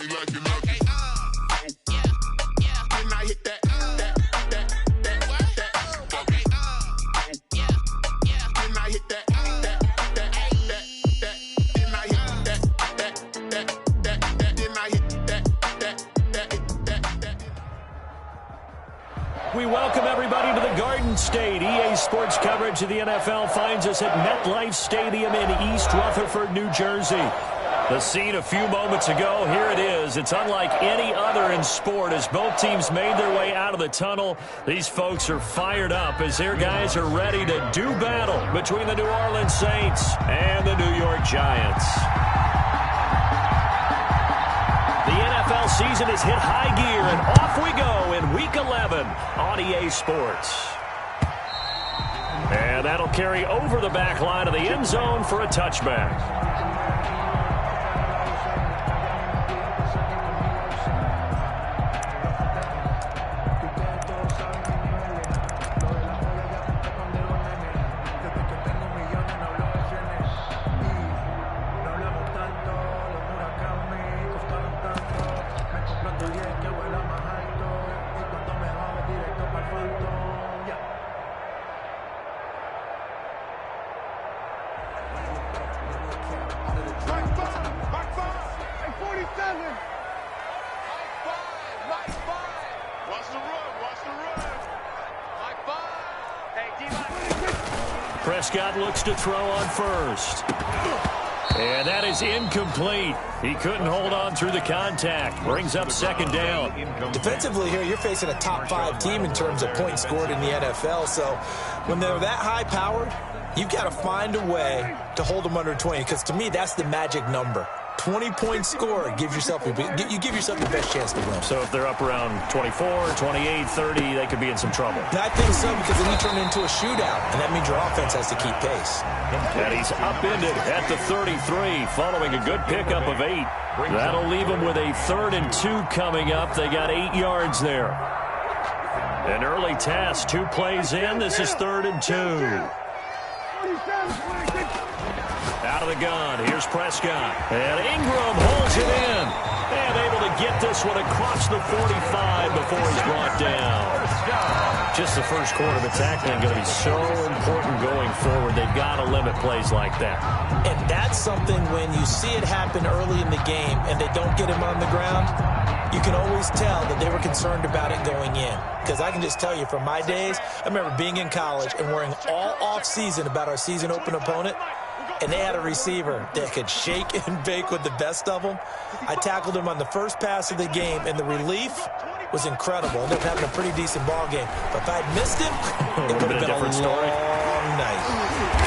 We welcome everybody to the Garden State. EA Sports coverage of the NFL finds us at MetLife Stadium in East Rutherford, New Jersey. The scene a few moments ago, here it is. It's unlike any other in sport as both teams made their way out of the tunnel. These folks are fired up as their guys are ready to do battle between the New Orleans Saints and the New York Giants. The NFL season has hit high gear, and off we go in Week 11 on EA Sports. And that'll carry over the back line of the end zone for a touchback. Prescott looks to throw on first. And that is incomplete. He couldn't hold on through the contact. Brings up second down. Defensively here, you're facing a top-5 team in terms of points scored in the NFL. So when they're that high-powered, you've got to find a way to hold them under 20. Because to me, that's the magic number. 20 points scored, you give yourself the best chance to win. So if they're up around 24, 28, 30, they could be in some trouble. And I think so, because then you turn it into a shootout, and that means your offense has to keep pace. And he's upended at the 33, following a good pickup of 8. That'll leave him with a 3rd and 2 coming up. They got 8 yards there. An early task, 2 plays in. This is 3rd and 2. Out of the gun, here's Prescott. And Ingram holds it in. And able to get this one across the 45 before he's brought down. Just the first quarter of the tackling going to be so important going forward. They've got to limit plays like that. And that's something when you see it happen early in the game and they don't get him on the ground, you can always tell that they were concerned about it going in. Because I can just tell you from my days, I remember being in college and worrying all off-season about our season open opponent. And they had a receiver that could shake and bake with the best of them. I tackled him on the first pass of the game, and the relief was incredible. Ended up having a pretty decent ball game. But if I'd missed him, it would have been a long night.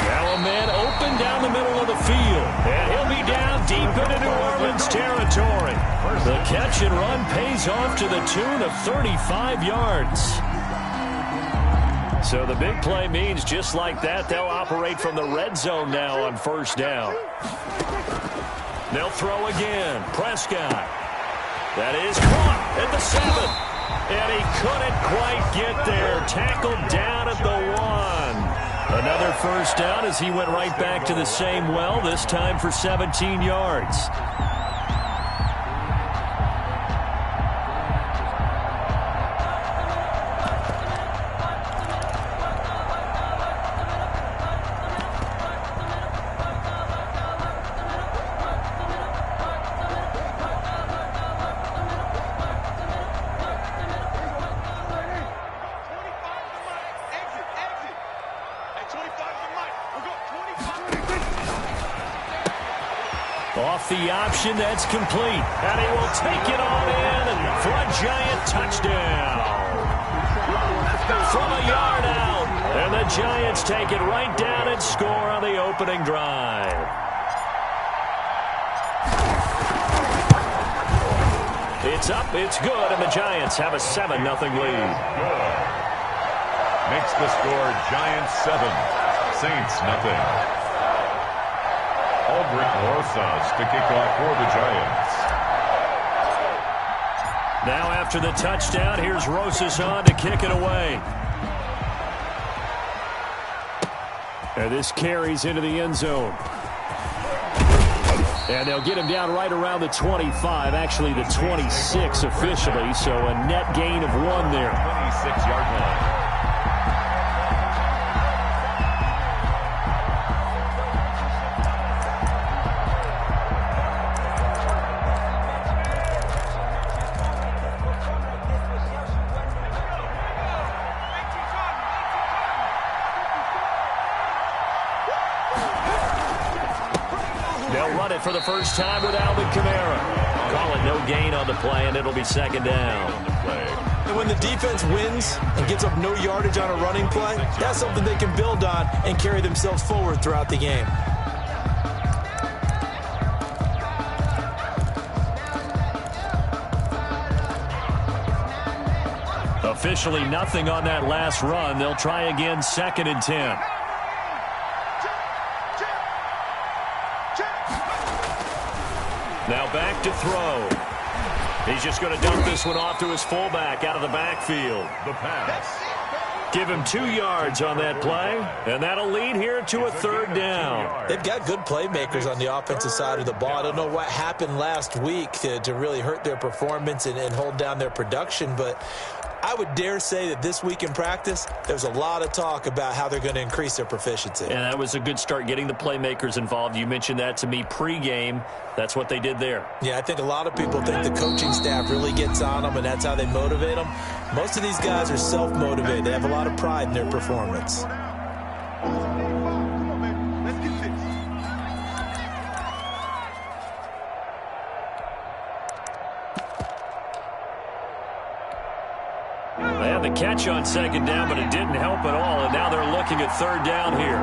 Now a man open down the middle of the field. And he'll be down deep into New Orleans territory. The catch and run pays off to the tune of 35 yards. So the big play means just like that, they'll operate from the red zone now on first down. They'll throw again. Prescott. That is caught at the 7. And he couldn't quite get there. Tackled down at the 1. Another first down as he went right back to the same well, this time for 17 yards. Off the option, that's complete. And he will take it on in and for a giant touchdown. From a yard out. And the Giants take it right down and score on the opening drive. It's up, it's good, and the Giants have a 7-0 lead. Makes the score Giants 7, Saints nothing. Aldrich Rosas to kick off for the Giants. Now after the touchdown, here's Rosas on to kick it away. And this carries into the end zone. And they'll get him down right around the 25, actually the 26 officially, so a net gain of 1 there. 26-yard line. For the first time with Alvin Kamara. Call it no gain on the play, and it'll be second down. And when the defense wins and gets up no yardage on a running play, that's something they can build on and carry themselves forward throughout the game. Officially nothing on that last run. They'll try again, 2nd and 10. Now back to throw. He's just going to dump this one off to his fullback out of the backfield. The pass. Give him 2 yards on that play, and that'll lead here to a 3rd down. They've got good playmakers on the offensive side of the ball. I don't know what happened last week to really hurt their performance and hold down their production, but I would dare say that this week in practice, there's a lot of talk about how they're going to increase their proficiency. And that was a good start, getting the playmakers involved. You mentioned that to me pregame. That's what they did there. Yeah, I think a lot of people think the coaching staff really gets on them, and that's how they motivate them. Most of these guys are self-motivated. They have a lot of pride in their performance. They had the catch on 2nd down, but it didn't help at all, and now they're looking at 3rd down here.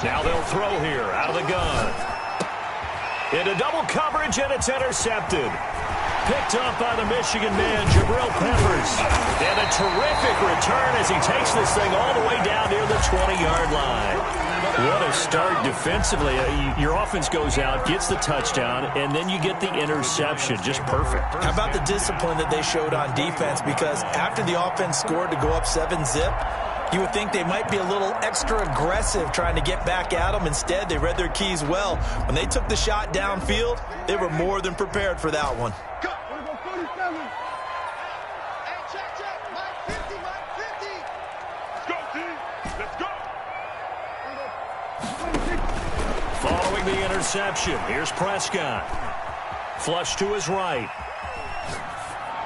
Now they'll throw here out of the gun. Into double coverage, and it's intercepted. Picked up by the Michigan man, Jabril Peppers. And a terrific return as he takes this thing all the way down near the 20-yard line. What a start defensively. Your offense goes out, gets the touchdown, and then you get the interception. Just perfect. How about the discipline that they showed on defense? Because after the offense scored to go up 7-zip, you would think they might be a little extra aggressive trying to get back at them. Instead, they read their keys well. When they took the shot downfield, they were more than prepared for that one. Following the interception, here's Prescott. Flush to his right.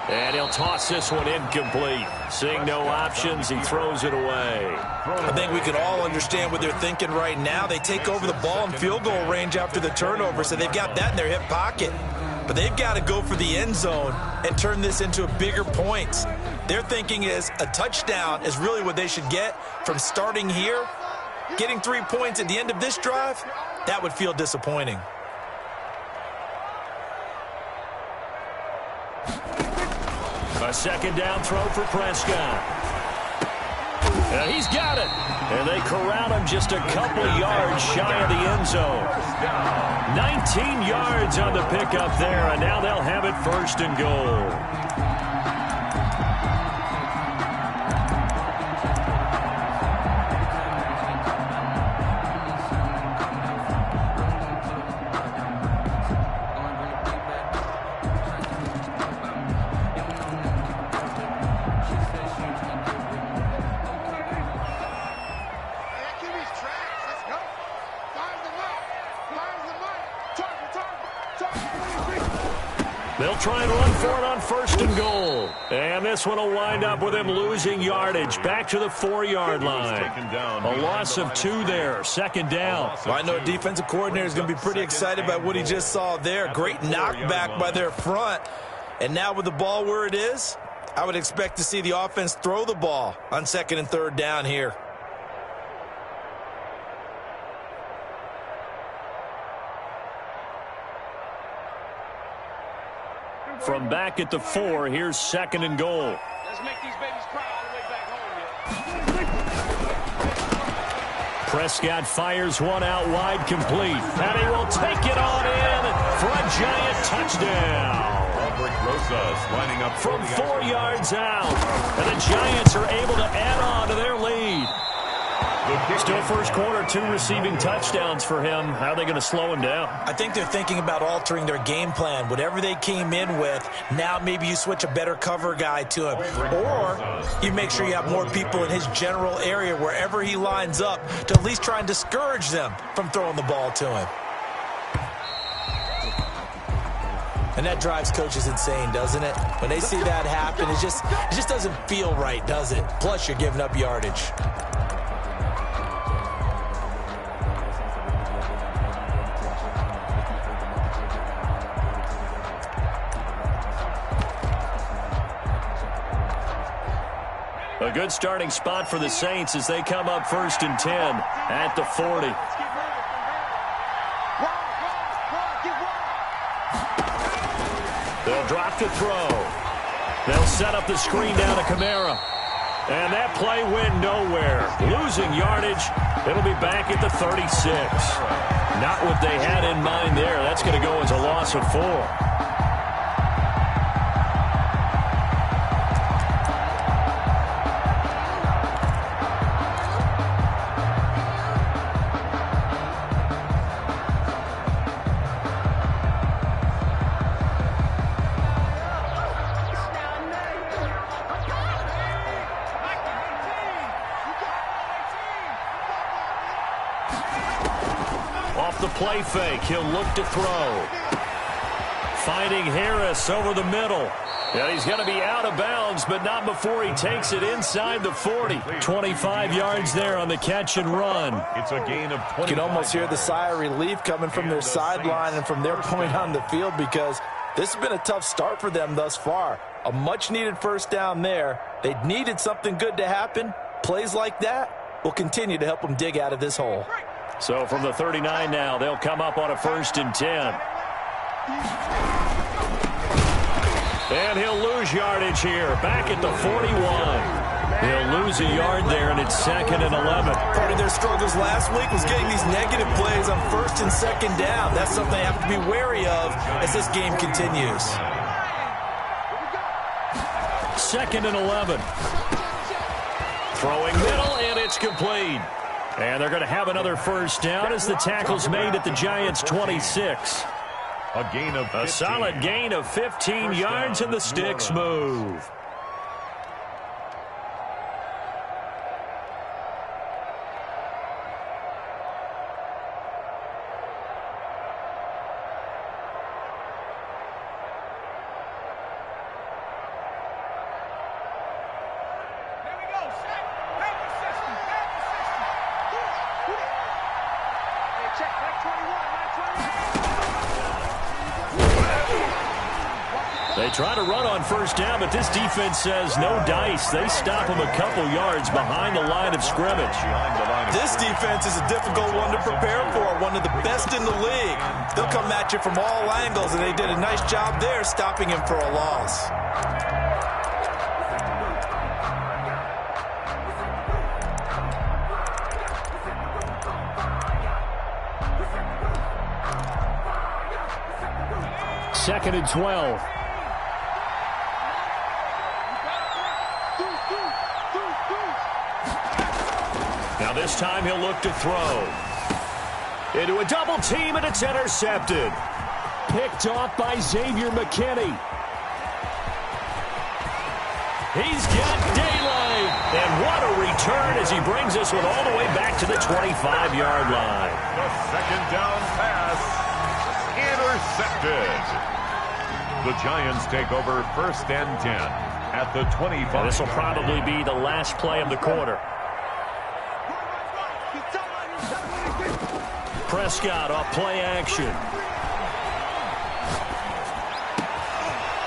And he'll toss this one incomplete. Seeing no options, he throws it away. I think we can all understand what they're thinking right now. They take over the ball in field goal range after the turnover, so they've got that in their hip pocket. But they've got to go for the end zone and turn this into a bigger point. Their thinking is a touchdown is really what they should get from starting here. Getting 3 points at the end of this drive, that would feel disappointing. A 2nd down throw for Prescott. And he's got it. And they corral him just a couple yards shy of the end zone. 19 yards on the pickup there, and now they'll have it 1st and goal. They'll try and run for it on 1st and goal. And this one will wind up with him losing yardage. Back to the 4-yard line. A loss of 2 there. 2nd down. Well, I know a defensive coordinator is going to be pretty excited by what he just saw there. Great knockback by their front. And now with the ball where it is, I would expect to see the offense throw the ball on 2nd and 3rd down here. From back at the 4, here's 2nd and goal. Let's make these babies cry all the way back home, yeah. Prescott fires one out wide, complete. And he will take it on in for a giant touchdown. Rosas lining up from 4 yards out. And the Giants are able to add on to their lead. Still first quarter, 2 receiving touchdowns for him. How are they going to slow him down? I think they're thinking about altering their game plan. Whatever they came in with, now maybe you switch a better cover guy to him. Or you make sure you have more people in his general area wherever he lines up to at least try and discourage them from throwing the ball to him. And that drives coaches insane, doesn't it? When they see that happen, it just doesn't feel right, does it? Plus, you're giving up yardage. A good starting spot for the Saints as they come up 1st and 10 at the 40. They'll drop to throw. They'll set up the screen down to Kamara. And that play went nowhere. Losing yardage. It'll be back at the 36. Not what they had in mind there. That's going to go as a loss of 4. Off the play fake, he'll look to throw. Finding Harris over the middle. Yeah, he's going to be out of bounds, but not before he takes it inside the 40. 25 yards there on the catch and run. It's a gain of 20. You can almost hear the sigh of relief coming from their sideline and from their point on the field because this has been a tough start for them thus far. A much-needed first down there. They needed something good to happen. Plays like that will continue to help them dig out of this hole. So from the 39 now, they'll come up on a 1st and 10. And he'll lose yardage here. Back at the 41. He'll lose a yard there, and it's 2nd and 11. Part of their struggles last week was getting these negative plays on 1st and 2nd down. That's something they have to be wary of as this game continues. 2nd and 11. Throwing middle, and it's complete. And they're going to have another first down as the tackle's made at the Giants' 26. A solid gain of 15 yards, and the sticks move. They try to run on first down, but this defense says no dice. They stop them a couple yards behind the line of scrimmage. This defense is a difficult one to prepare for, one of the best in the league. They'll come at you from all angles, and they did a nice job there stopping him for a loss. Second and 12. Now this time he'll look to throw. Into a double team, and it's intercepted. Picked off by Xavier McKinney. He's got daylight. And what a return as he brings us with all the way back to the 25-yard line. The second down pass intercepted. The Giants take over 1st and 10 at the 25. This will probably be the last play of the quarter. Prescott off play action.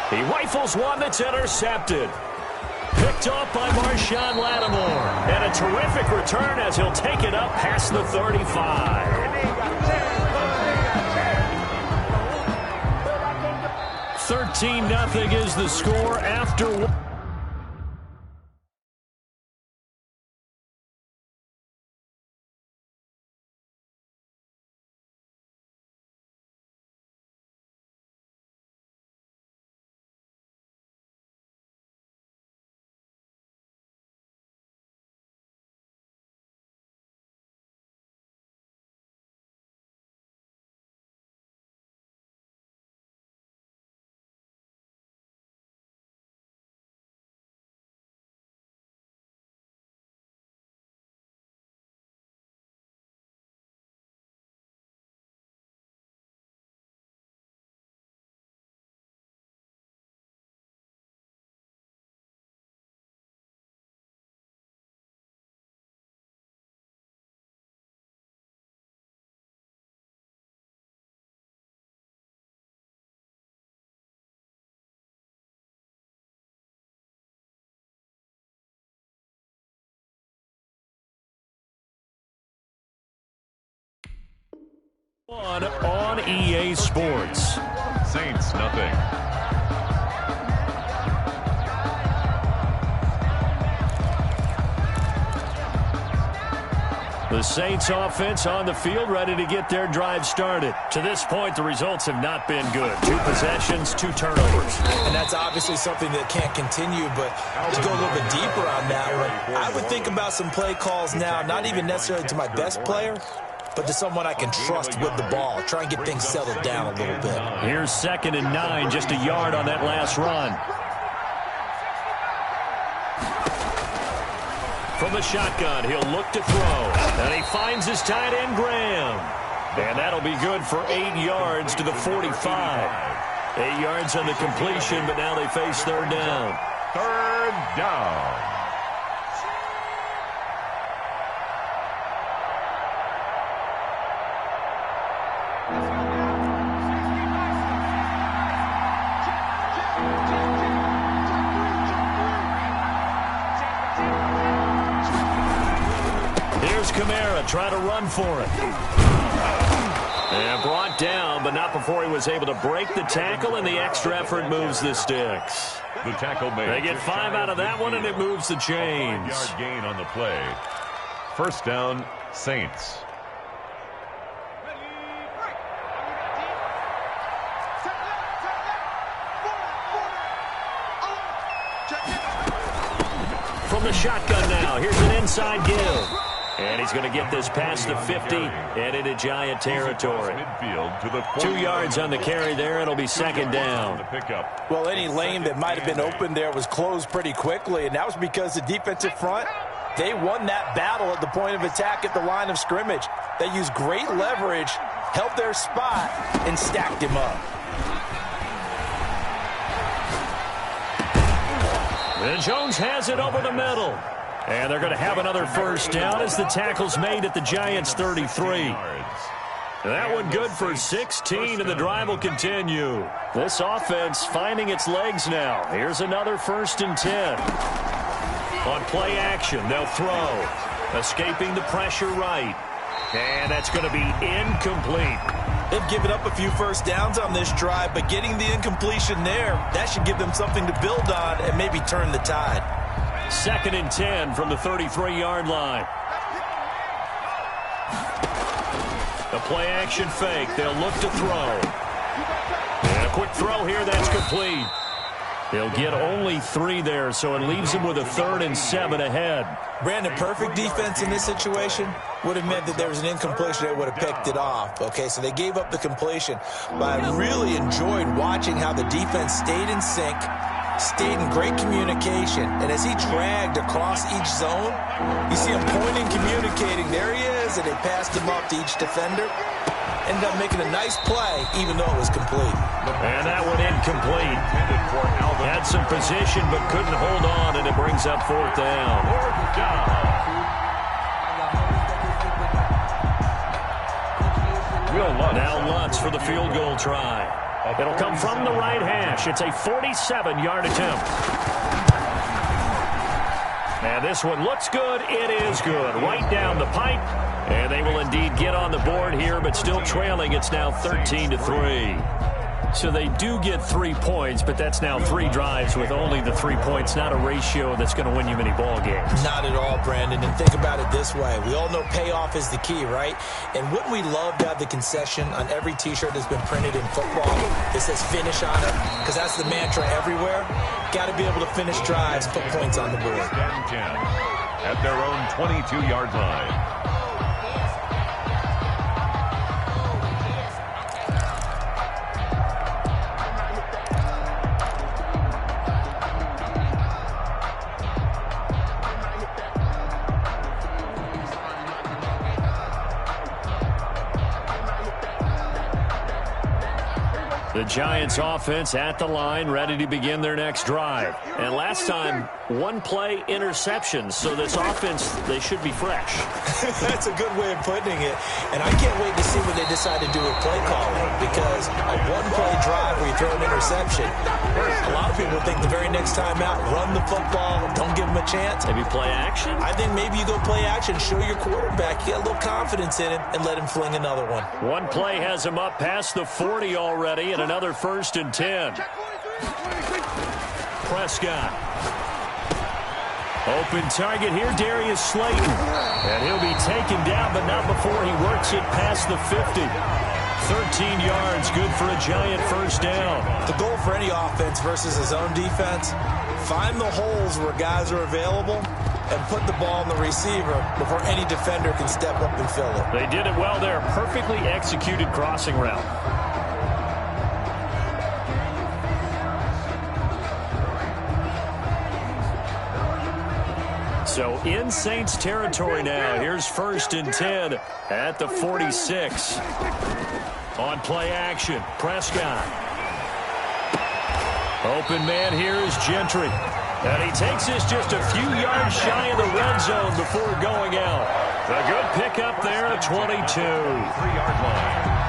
He rifles one that's intercepted. Picked off by Marshawn Lattimore. And a terrific return as he'll take it up past the 35. 13-0 is the score after On EA Sports. Saints, nothing. The Saints offense on the field, ready to get their drive started. To this point, the results have not been good. 2 possessions, 2 turnovers. And that's obviously something that can't continue, but to go a little bit deeper on that one, I would think about some play calls now, not even necessarily to my best player, but to someone I can trust with the ball. Try and get things settled down a little bit. Here's 2nd and 9, just a yard on that last run. From the shotgun, he'll look to throw. And he finds his tight end, Graham. And that'll be good for 8 yards to the 45. 8 yards on the completion, but now they face 3rd down. 3rd down. Try to run for it. And brought down, but not before he was able to break the tackle, and the extra effort moves the sticks. The tackle made. They get 5 out of that one, and it moves the chains. 5-yard gain on the play. 1st down, Saints. From the shotgun now, here's an inside give. And he's going to get this past the 50 and into Giant territory. 2 yards on the carry there. It'll be 2nd down. Well, any lane that might have been open there was closed pretty quickly, and that was because the defensive front, they won that battle at the point of attack at the line of scrimmage. They used great leverage, held their spot, and stacked him up. And Jones has it over the middle. And they're going to have another 1st down as the tackle's made at the Giants' 33. That one good for 16, and the drive will continue. This offense finding its legs now. Here's another 1st and 10. On play action, they'll throw. Escaping the pressure right. And that's going to be incomplete. They've given up a few 1st downs on this drive, but getting the incompletion there, that should give them something to build on and maybe turn the tide. 2nd and 10 from the 33-yard line. The play-action fake. They'll look to throw. And a quick throw here. That's complete. They'll get only 3 there, so it leaves them with a 3rd and 7 ahead. Brandon, perfect defense in this situation would have meant that there was an incompletion. They would have picked it off. Okay, so they gave up the completion. But I really enjoyed watching how the defense stayed in sync, stayed in great communication, and as he dragged across each zone, you see him pointing, communicating. There he is, and they passed him off to each defender. Ended up making a nice play, even though it was complete. And that one incomplete. Had some position, but couldn't hold on, and it brings up 4th down. 4th down. Now Lutz for the field goal try. It'll come from the right hash. It's a 47-yard attempt. And this one looks good. It is good. Right down the pipe. And they will indeed get on the board here, but still trailing. It's now 13-3. So they do get 3 points, but that's now 3 drives with only the 3 points. Not a ratio that's going to win you many ball games. Not at all, Brandon. And think about it this way. We all know payoff is the key, right? And wouldn't we love to have the concession on every T-shirt that's been printed in football that says finish on it? Because that's the mantra everywhere. Got to be able to finish drives, put points on the board. 10 at their own 22-yard line. The Giants offense at the line, ready to begin their next drive. And last time, one-play interceptions, so this offense, they should be fresh. That's a good way of putting it, and I can't wait to see what they decide to do with play calling, because a one-play drive where you throw an interception, a lot of people think the very next time out, run the football, don't give them a chance. Maybe play action? I think maybe you go play action, show your quarterback, you get a little confidence in him, and let him fling another one. One play has him up past the 40 already, and another 1st and 10. Prescott. Open target here, Darius Slayton. And he'll be taken down, but not before he works it past the 50. 13 yards, good for a giant first down. The goal for any offense versus his own defense, find the holes where guys are available and put the ball on the receiver before any defender can step up and fill it. They did it well there. Perfectly executed crossing route. So in Saints territory now. Here's 1st and 10 at the 46. On play action, Prescott. Open man here is Gentry. And he takes this just a few yards shy of the red zone before going out. A good pickup there at 22. 3-yard line.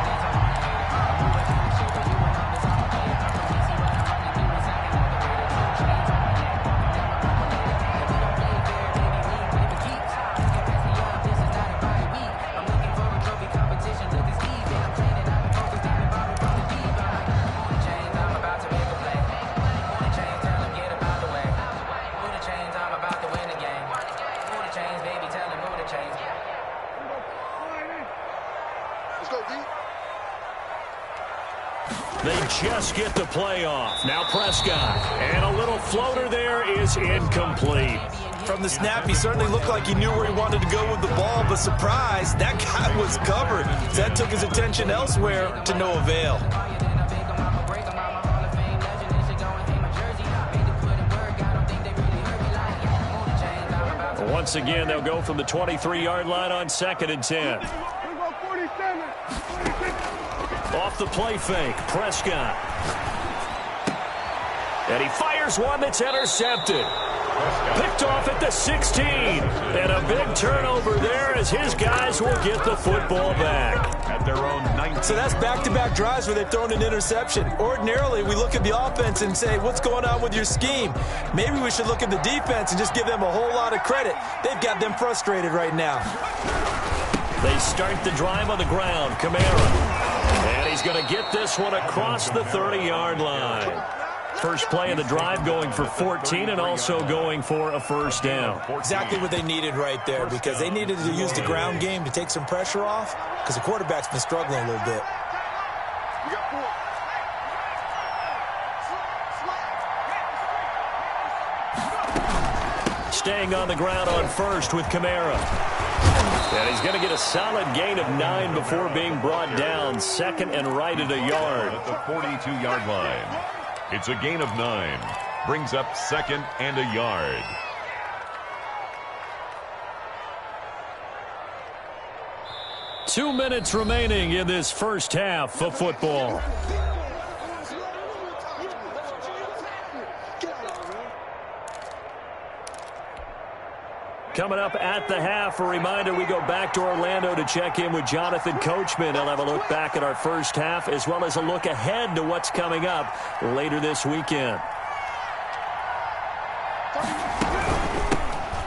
They just get the play off. Now Prescott. And a little floater there is incomplete. From the snap, he certainly looked like he knew where he wanted to go with the ball, but surprise, that guy was covered. That took his attention elsewhere to no avail. Once again, they'll go from the 23-yard line on 2nd and 10. Off the play fake, Prescott. And he fires one that's intercepted. Picked off at the 16. And a big turnover there as his guys will get the football back. At their own 19. So that's back-to-back drives where they've thrown an interception. Ordinarily, we look at the offense and say, what's going on with your scheme? Maybe we should look at the defense and just give them a whole lot of credit. They've got them frustrated right now. They start the drive on the ground. Kamara. And he's going to get this one across the 30-yard line. First play of the drive going for 14 and also going for a first down. Exactly what they needed right there, because they needed to use the ground game to take some pressure off, because the quarterback's been struggling a little bit. Staying on the ground on first with Kamara. And he's going to get a solid gain of 9 before being brought down. 2nd and right at a yard. At the 42-yard line. It's a gain of 9. Brings up 2nd and a yard. Two minutes remaining in this first half of football. Coming up at the half, a reminder, we go back to Orlando to check in with Jonathan Coachman. He'll have a look back at our first half as well as a look ahead to what's coming up later this weekend.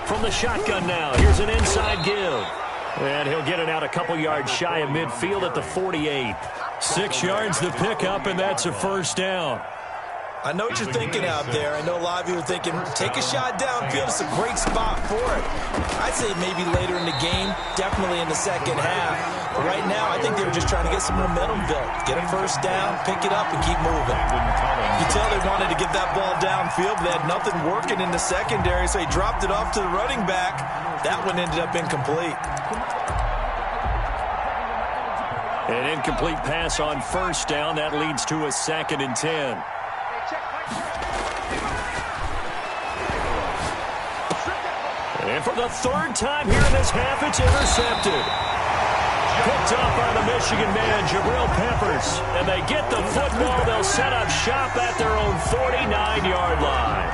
From the shotgun now, here's an inside give. And he'll get it out a couple yards shy of midfield at the 48. 6 yards the pickup, and that's a first down. I know what you're thinking out there. I know a lot of you are thinking, take a shot downfield. It's a great spot for it. I'd say maybe later in the game, definitely in the second half. But right now, I think they were just trying to get some momentum built. Get a first down, pick it up, and keep moving. You tell they wanted to get that ball downfield, but they had nothing working in the secondary, so he dropped it off to the running back. That one ended up incomplete. An incomplete pass on first down. That leads to a 2nd and 10. And for the 3rd time here in this half, it's intercepted. Picked up by the Michigan man, Jabril Peppers. And they get the football. They'll set up shop at their own 49-yard line.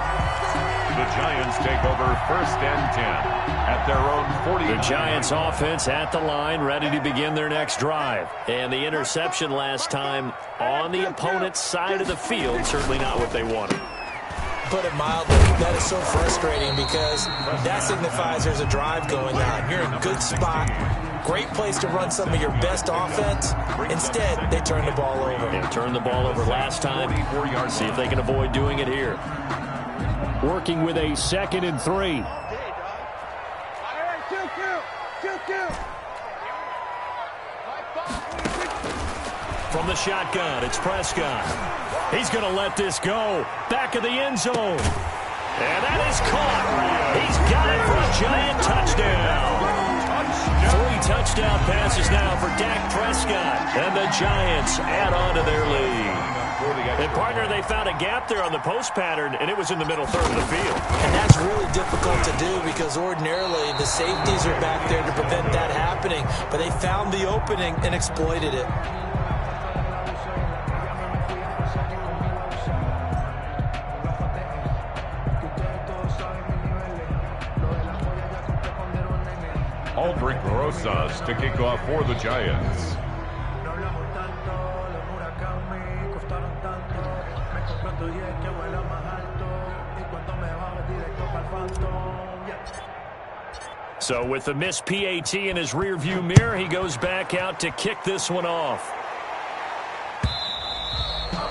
The Giants take over 1st and 10 at their own 40. The Giants offense at the line, ready to begin their next drive. And the interception last time on the opponent's side of the field, certainly not what they wanted. Put it mildly, that is so frustrating because that signifies there's a drive going on. You're in a good spot, great place to run some of your best offense. Instead, they turn the ball over. They turned the ball over last time. See if they can avoid doing it here. Working with a 2nd and 3. From the shotgun, it's Prescott. He's going to let this go. Back of the end zone. And that is caught. He's got it for a Giant touchdown. 3 touchdown passes now for Dak Prescott. And the Giants add on to their lead. And, partner, they found a gap there on the post pattern, and it was in the middle third of the field. And that's really difficult to do because ordinarily the safeties are back there to prevent that happening. But they found the opening and exploited it. Aldrick Rosas to kick off for the Giants. So with the missed PAT in his rearview mirror, he goes back out to kick this one off.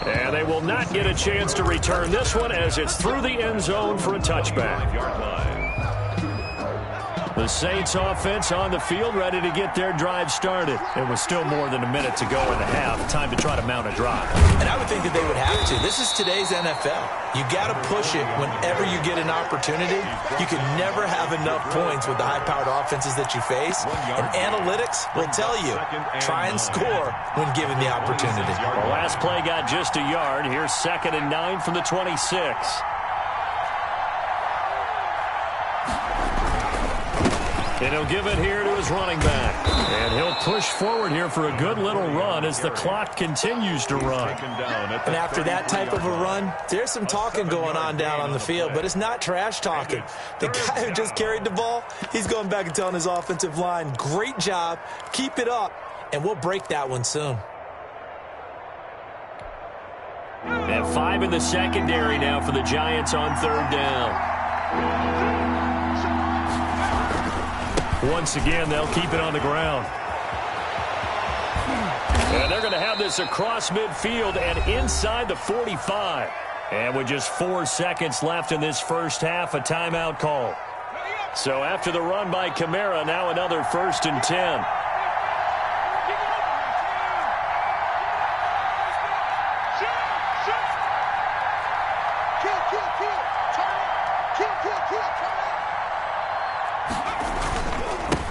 And they will not get a chance to return this one as it's through the end zone for a touchback. The Saints offense on the field, ready to get their drive started. It was still more than a minute to go in the half. Time to try to mount a drive. And I would think that they would have to. This is today's NFL. You got to push it whenever you get an opportunity. You can never have enough points with the high-powered offenses that you face. And analytics will tell you, try and score when given the opportunity. The last play got just a yard. Here's 2nd and 9 from the 26. And he'll give it here to his running back. And he'll push forward here for a good little run as the clock continues to run. And after that type of a run, there's some talking going on down on the field, but it's not trash talking. The guy who just carried the ball, he's going back and telling his offensive line, great job, keep it up, and we'll break that one soon. And 5 in the secondary now for the Giants on 3rd down. Once again, they'll keep it on the ground. And they're going to have this across midfield and inside the 45. And with just 4 seconds left in this first half, a timeout call. So after the run by Kamara, now another 1st and 10.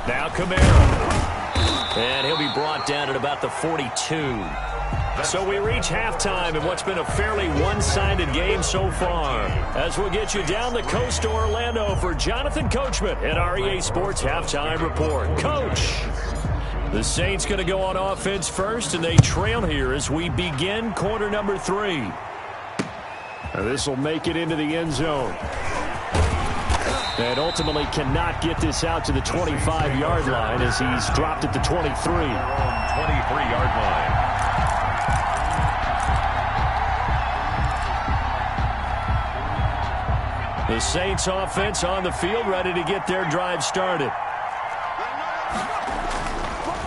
Now Kamara. And he'll be brought down at about the 42. So we reach halftime in what's been a fairly one-sided game so far. As we'll get you down the coast to Orlando for Jonathan Coachman at our EA Sports Halftime Report. Coach, the Saints going to go on offense first, and they trail here as we begin quarter number 3. This will make it into the end zone. And ultimately cannot get this out to the 25-yard line as he's dropped at the 23. 23-yard line. The Saints offense on the field, ready to get their drive started.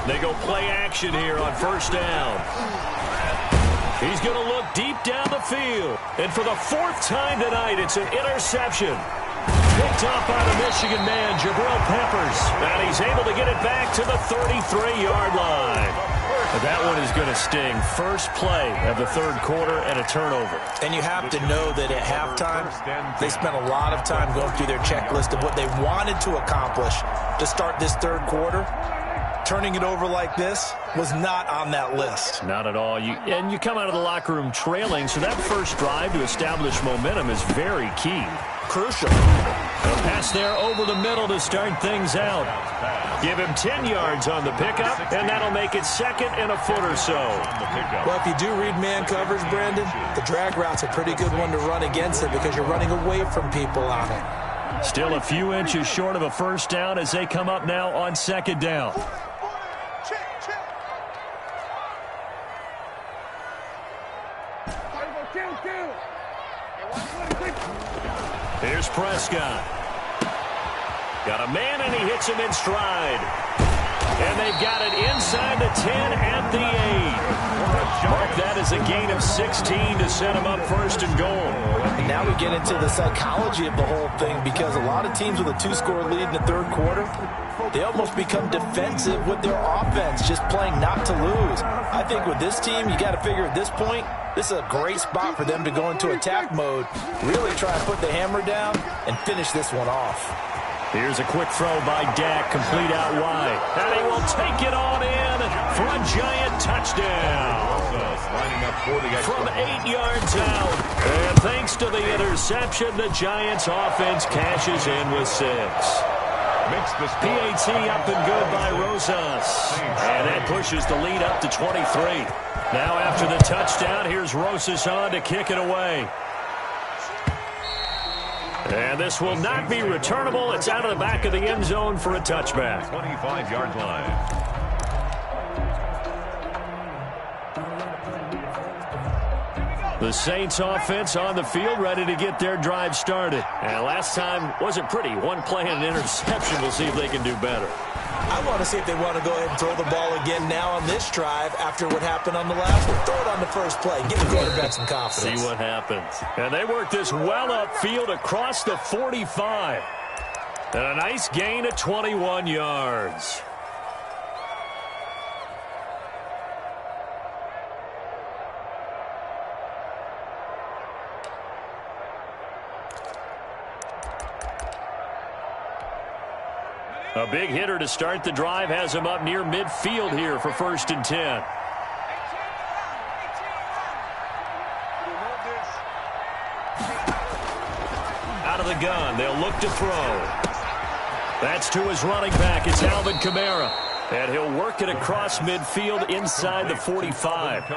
They go play action here on 1st down. He's going to look deep down the field. And for the 4th time tonight, it's an interception. Picked off by the Michigan man, Jabril Peppers. And he's able to get it back to the 33-yard line. But that one is going to sting. First play of the 3rd quarter and a turnover. And you have to know that at halftime, they spent a lot of time going through their checklist of what they wanted to accomplish to start this 3rd quarter. Turning it over like this was not on that list. Not at all. And you come out of the locker room trailing, so that first drive to establish momentum is very key. Crucial. A pass there over the middle to start things out. Give him 10 yards on the pickup, and that'll make it second and a foot or so. Well, if you do read man coverage, Brandon, the drag route's a pretty good one to run against it because you're running away from people on it. Still a few inches short of a first down as they come up now on second down. Here's Prescott. Got a man, and he hits him in stride. And they've got it inside the 10 at the 8. Mark that as a gain of 16 to set him up first and goal. And now we get into the psychology of the whole thing because a lot of teams with a 2-score lead in the third quarter, they almost become defensive with their offense, just playing not to lose. I think with this team, you got to figure at this point, this is a great spot for them to go into attack mode, really try and put the hammer down and finish this one off. Here's a quick throw by Dak, complete out wide. And he will take it on in for a giant touchdown. From 8 yards out. And thanks to the interception, the Giants offense cashes in with 6. PAT up and good by Rosas. And that pushes the lead up to 23. Now after the touchdown, here's Rosas on to kick it away. And this will not be returnable. It's out of the back of the end zone for a touchback. 25-yard line. The Saints offense on the field, ready to get their drive started. And last time wasn't pretty. One play and an interception. We'll see if they can do better. I want to see if they want to go ahead and throw the ball again now on this drive after what happened on the last one. Throw it on the first play. Give the quarterback some confidence. See what happens. And they work this well upfield across the 45. And a nice gain of 21 yards. A big hitter to start the drive has him up near midfield here for 1st and 10. Out of the gun, they'll look to throw. That's to his running back. It's Alvin Kamara. And he'll work it across midfield inside the 45.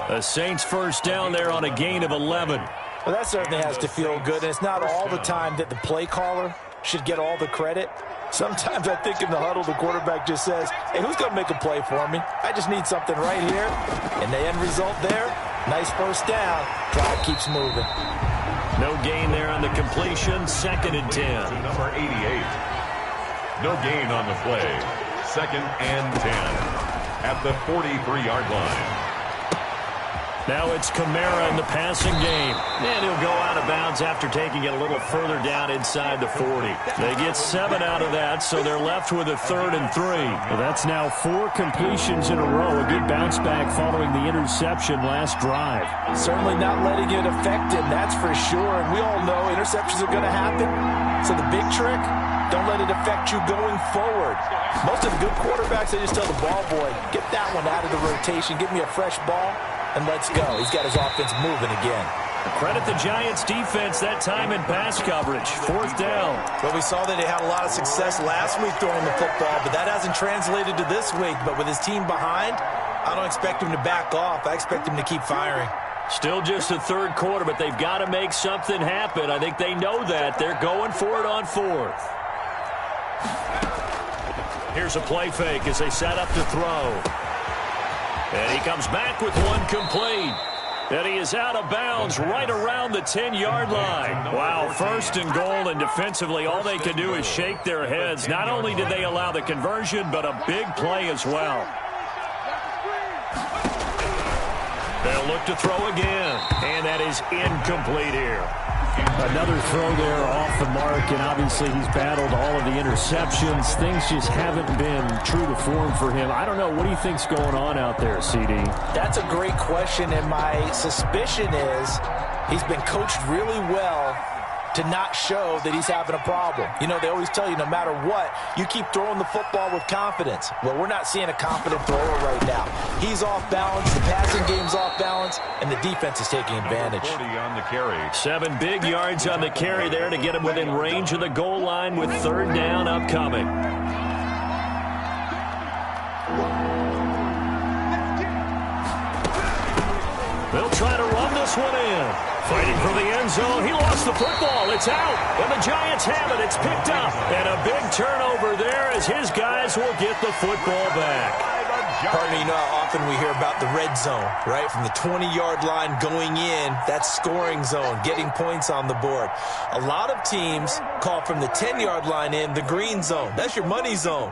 The Saints first down there on a gain of 11. Well, that certainly has to feel good. And it's not all the time that the play caller should get all the credit. Sometimes I think in the huddle, the quarterback just says, hey, who's going to make a play for me? I just need something right here. And the end result there, nice first down. Drive keeps moving. No gain there on the completion. 2nd and 10. Number 88. No gain on the play. 2nd and 10 at the 43-yard line. Now it's Kamara in the passing game. And he'll go out of bounds after taking it a little further down inside the 40. They get 7 out of that, so they're left with a 3rd and 3. Well, that's now 4 completions in a row. A good bounce back following the interception last drive. Certainly not letting it affect him, that's for sure. And we all know interceptions are going to happen. So the big trick, don't let it affect you going forward. Most of the good quarterbacks, they just tell the ball boy, get that one out of the rotation, give me a fresh ball, and let's go. He's got his offense moving again. Credit the Giants defense that time in pass coverage. 4th down. Well, we saw that they had a lot of success last week throwing the football, but that hasn't translated to this week. But with his team behind, I don't expect him to back off. I expect him to keep firing. Still just the 3rd quarter, but they've got to make something happen. I think they know that. They're going for it on 4th. Here's a play fake as they set up to throw. And he comes back with one complete. And he is out of bounds right around the 10-yard line. Wow, 1st and goal, and defensively all they can do is shake their heads. Not only did they allow the conversion, but a big play as well. They'll look to throw again, and that is incomplete here. Another throw there off the mark, and obviously he's battled all of the interceptions. Things just haven't been true to form for him. I don't know. What do you think's going on out there, CD? That's a great question, and my suspicion is he's been coached really well to not show that he's having a problem. You know, they always tell you no matter what, you keep throwing the football with confidence. Well, we're not seeing a confident thrower right now. He's off balance, the passing game's off balance, and the defense is taking advantage. 40 on the carry. 7 big yards on the carry there to get him within range of the goal line with third down upcoming. They'll try to run this one in. Fighting for the end zone. He lost the football. It's out. And the Giants have it. It's picked up. And a big turnover there as his guys will get the football back. Partner, you know how often we hear about the red zone, right? From the 20-yard line going in, that's scoring zone, getting points on the board. A lot of teams call from the 10-yard line in the green zone. That's your money zone.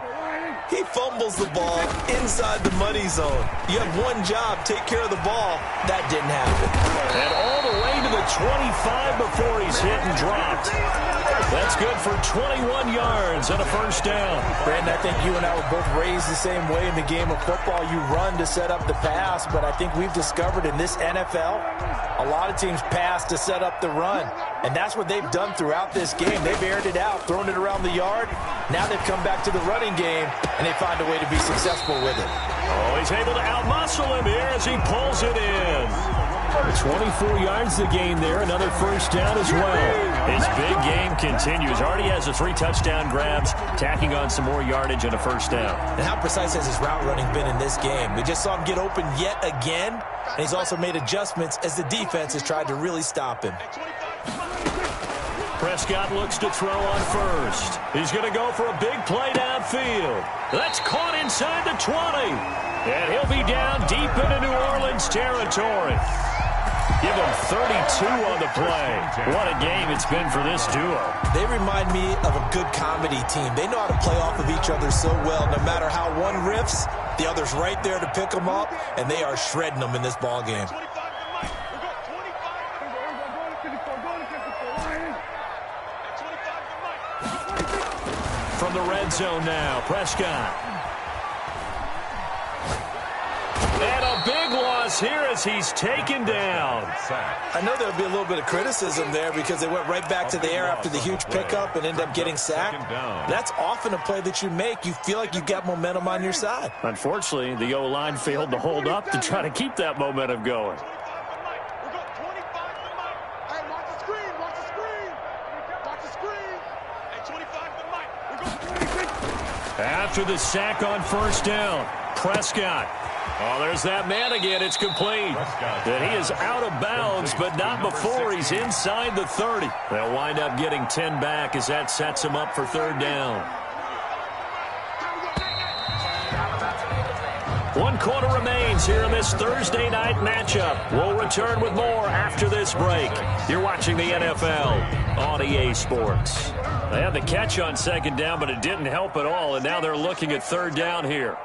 He fumbles the ball inside the money zone. You have one job, take care of the ball. That didn't happen. And all the way to the 25 before he's hit and dropped. That's good for 21 yards and a first down. Brandon, I think you and I were both raised the same way in the game of football. You run to set up the pass, but I think we've discovered in this NFL, a lot of teams pass to set up the run. And that's what they've done throughout this game. They've aired it out, thrown it around the yard. Now they've come back to the running game, and they find a way to be successful with it. Oh, he's able to outmuscle him here as he pulls it in. 24 yards the game there, another first down as well. His big game continues. Already has the 3 touchdown grabs, tacking on some more yardage and a first down. And how precise has his route running been in this game? We just saw him get open yet again, and he's also made adjustments as the defense has tried to really stop him. Prescott looks to throw on first. He's going to go for a big play downfield. That's caught inside the 20. And he'll be down deep into New Orleans territory. Give him 32 on the play. What a game it's been for this duo. They remind me of a good comedy team. They know how to play off of each other so well. No matter how one riffs, the other's right there to pick them up, and they are shredding them in this ball game. From the red zone now, Prescott. And a big loss here as he's taken down. I know there'll be a little bit of criticism there because they went right back to the air after the huge pickup and ended up getting sacked. That's often a play that you make. You feel like you've got momentum on your side. Unfortunately, the O-line failed to hold up to try to keep that momentum going. After the sack on first down, Prescott. Oh, there's that man again. It's complete. And he is out of bounds, but not before he's inside the 30. They'll wind up getting 10 back as that sets him up for third down. 1 quarter remains here in this Thursday night matchup. We'll return with more after this break. You're watching the NFL on EA Sports. They had the catch on second down, but it didn't help at all, and now they're looking at third down here.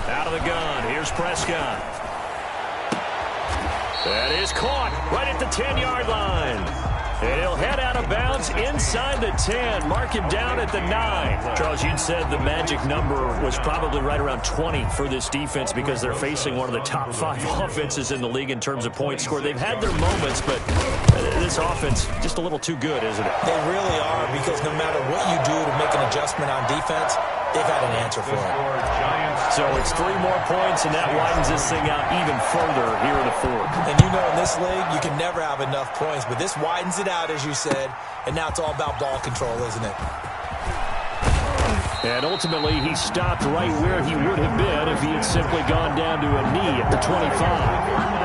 Out of the gun, here's Prescott. That is caught right at the 10-yard line. And he'll head out of bounds inside the 10. Mark him down at the 9. Charles, you said the magic number was probably right around 20 for this defense because they're facing one of the top 5 offenses in the league in terms of points scored. They've had their moments, but this offense just a little too good, isn't it? They really are, because no matter what you do to make an adjustment on defense, they've had an answer for it. So it's 3 more points, and that widens this thing out even further here in the 4th. And you know, in this league, you can never have enough points, but this widens it out, as you said, and now it's all about ball control, isn't it? And ultimately, he stopped right where he would have been if he had simply gone down to a knee at the 25.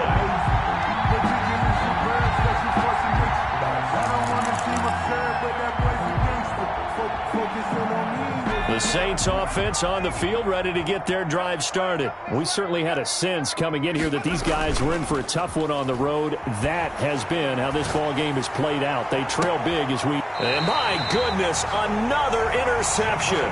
The Saints offense on the field, ready to get their drive started. We certainly had a sense coming in here that these guys were in for a tough one on the road. That has been how this ball game has played out. They trail big as we... And my goodness, another interception.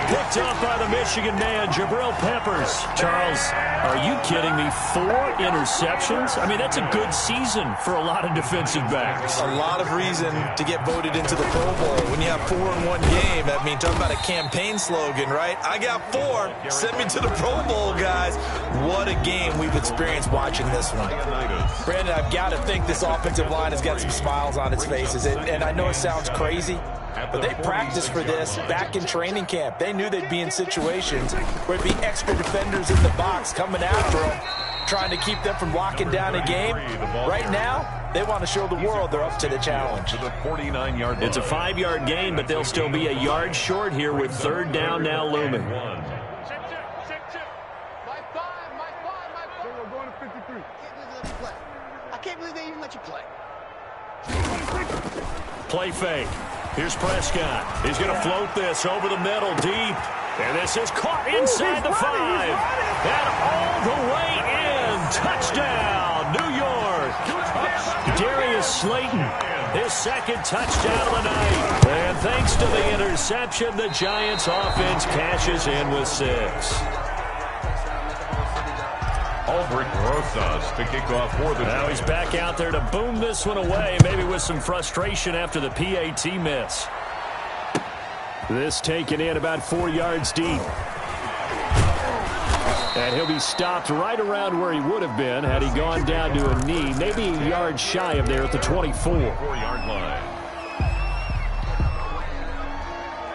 Picked up by the Michigan man, Jabril Peppers. Charles, are you kidding me? 4 interceptions? I mean, that's a good season for a lot of defensive backs. A lot of reason to get voted into the Pro Bowl. When you have 4 in one game, I mean, talk about a campaign slogan, right? I got 4. Send me to the Pro Bowl, guys. What a game we've experienced watching this one. Brandon, I've got to think this offensive line has got some smiles on its faces. And I know it sounds crazy, but they practiced for this back in training camp. They knew they'd be in situations where it'd be extra defenders in the box coming after them, trying to keep them from locking down a game. Right now, they want to show the world they're up to the challenge. It's a 5-yard gain, but they'll still be a yard short here with 3rd down now looming. I can't believe they even let you play. Play fake. Here's Prescott. He's going to float this over the middle deep. And this is caught inside the 5. And all the way in. Touchdown, New York. Darius Slayton, his 2nd touchdown of the night. And thanks to the interception, the Giants offense cashes in with 6. Aldrich Rosas to kick off for the Giants. Now he's back out there to boom this one away, maybe with some frustration after the PAT miss. This taken in about 4 yards deep. And he'll be stopped right around where he would have been had he gone down to a knee, maybe a yard shy of there at the 24. 4-yard line.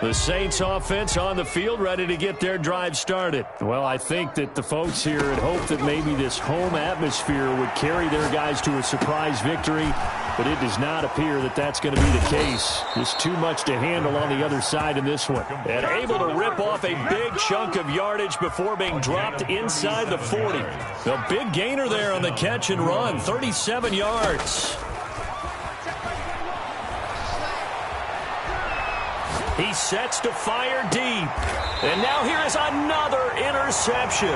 The Saints offense on the field, ready to get their drive started. Well, I think that the folks here had hoped that maybe this home atmosphere would carry their guys to a surprise victory, but it does not appear that that's going to be the case. Just too much to handle on the other side in this one. And able to rip off a big chunk of yardage before being dropped inside the 40. The big gainer there on the catch and run, 37 yards. He sets to fire deep. And now here is another interception.